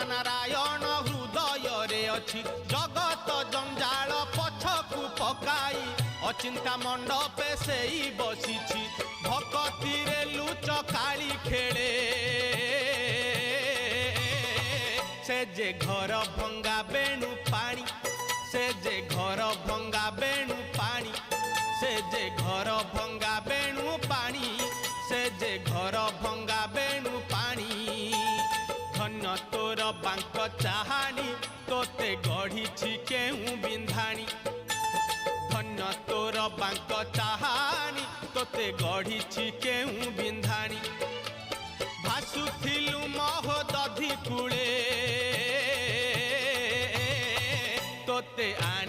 नारायण हृदय रे अछि जगत जंजाल पछकु पकाई अचिंता मंडपे सेई बसिछि भक्ति रे लुच काली खेले से जे घर भंगा बेणु पानी से जे घर भंगा बेणु पानी से जे घर भंगा बेणु पानी से जे घर भंगा बेणु पानी धन्य तोर बांक चाहानी तोते गढ़ी केहू बिंधाणी धन्य तोर बांक चाहानी तोते गढ़ी केहू बिंधाणी भासुथिलु महोदय